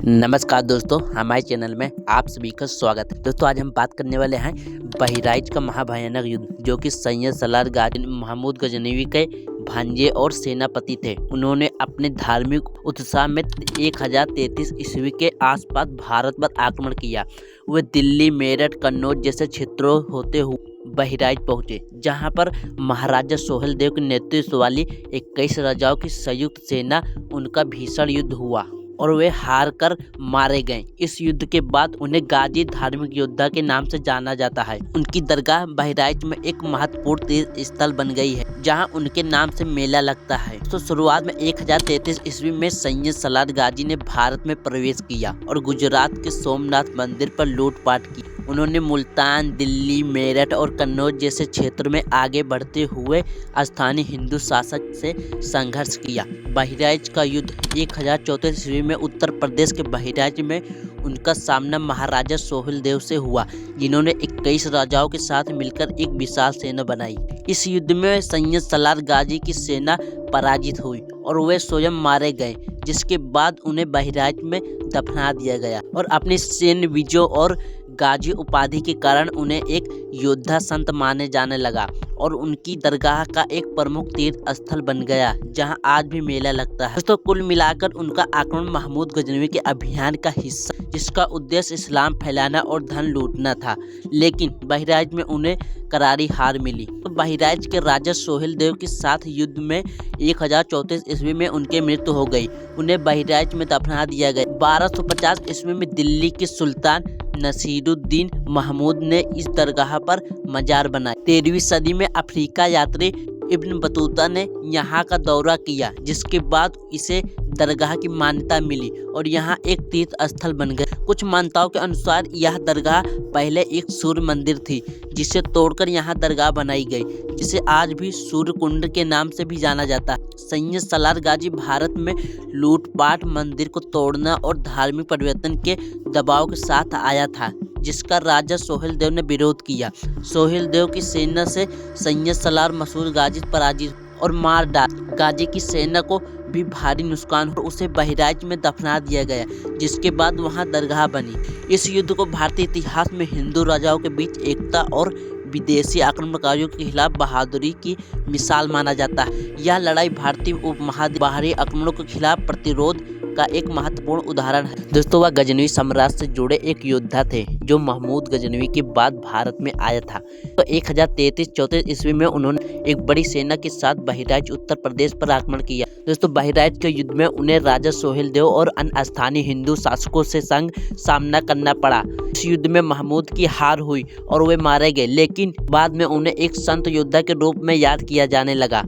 नमस्कार दोस्तों, हमारे चैनल में आप सभी का स्वागत है। दोस्तों आज हम बात करने वाले हैं बहराइच का महाभयानक युद्ध, जो कि सैयद सलार गाजी महमूद गजनवी के भांजे और सेनापति थे। उन्होंने अपने धार्मिक उत्साह में 1033 ईस्वी के आसपास भारत पर आक्रमण किया। वे दिल्ली, मेरठ, कन्नौज जैसे क्षेत्रों होते हुए बहराइच पहुंचे, जहां पर महाराजा सोहेल देव के नेतृत्व वाली 21 राजाओं की संयुक्त सेना उनका भीषण युद्ध हुआ और वे हार कर मारे गए। इस युद्ध के बाद उन्हें गाजी धार्मिक योद्धा के नाम से जाना जाता है। उनकी दरगाह बहराइच में एक महत्वपूर्ण तीर्थ स्थल बन गई है, जहां उनके नाम से मेला लगता है। तो शुरुआत में 1033 ईस्वी में सैयद सलार गाजी ने भारत में प्रवेश किया और गुजरात के सोमनाथ मंदिर पर लूटपाट की। उन्होंने मुल्तान, दिल्ली, मेरठ और कन्नौज जैसे क्षेत्र में आगे बढ़ते हुए स्थानीय हिंदू शासक से संघर्ष किया। बहराइच का युद्ध 1034 ईस्वी में उत्तर प्रदेश के बहराइच में उनका सामना महाराजा सोहेल देव से हुआ, जिन्होंने 21 राजाओं के साथ मिलकर एक विशाल सेना बनाई। इस युद्ध में सैयद सलार गाजी की सेना पराजित हुई और वे स्वयं मारे गए, जिसके बाद उन्हें बहराइच में दफना दिया गया और अपनी सैन्य विजयों और गाजी उपाधि के कारण उन्हें एक योद्धा संत माने जाने लगा और उनकी दरगाह का एक प्रमुख तीर्थ स्थल बन गया, जहां आज भी मेला लगता है। दोस्तों कुल मिलाकर उनका आक्रमण महमूद गजनवी के अभियान का हिस्सा, जिसका उद्देश्य इस्लाम फैलाना और धन लूटना था, लेकिन बहराइच में उन्हें करारी हार मिली। तो बहराइच के राजा सोहेल देव के साथ युद्ध में 1034 ईस्वी में उनकी मृत्यु हो गई। उन्हें बहराइच में दफना दिया गया। 1250 ईस्वी में दिल्ली के सुल्तान नसीरुद्दीन महमूद ने इस दरगाह पर मजार बनाया। 13वीं सदी में अफ्रीका यात्री इब्न बतूता ने यहाँ का दौरा किया, जिसके बाद इसे दरगाह की मान्यता मिली और यहाँ एक तीर्थ स्थल बन गया। कुछ मान्यताओं के अनुसार यह दरगाह पहले एक सूर्य मंदिर थी, जिसे तोड़कर यहाँ दरगाह बनाई गई, जिसे आज भी सूर्य कुंड के नाम से भी जाना जाता है। सैयद सलार गाजी भारत में लूटपाट, मंदिर को तोड़ना और धार्मिक परिवर्तन के दबाव के साथ आया था, जिसका राजा सोहेल देव ने विरोध किया। सोहेल देव की सेना से सैयद सलार मसूद गाजी पराजित और मार डाल। गाजी की सेना को भी भारी नुकसान और उसे बहराइच में दफना दिया गया, जिसके बाद वहां दरगाह बनी। इस युद्ध को भारतीय इतिहास में हिंदू राजाओं के बीच एकता और विदेशी आक्रमणकारियों के खिलाफ बहादुरी की मिसाल माना जाता है। यह लड़ाई भारतीय उपमहाद्वीप बाहरी आक्रमणों के खिलाफ प्रतिरोध का एक महत्वपूर्ण उदाहरण है। दोस्तों वह गजनवी साम्राज्य से जुड़े एक योद्धा थे, जो महमूद गजनवी के बाद भारत में आया था। तो 1033-34 ईस्वी में उन्होंने एक बड़ी सेना के साथ बहराइच उत्तर प्रदेश पर आक्रमण किया। दोस्तों बहराइच के युद्ध में उन्हें राजा सोहेल देव और अन्य स्थानीय हिंदू शासकों से सामना करना पड़ा। इस युद्ध में महमूद की हार हुई और वे मारे गए, लेकिन बाद में उन्हें एक संत योद्धा के रूप में याद किया जाने लगा।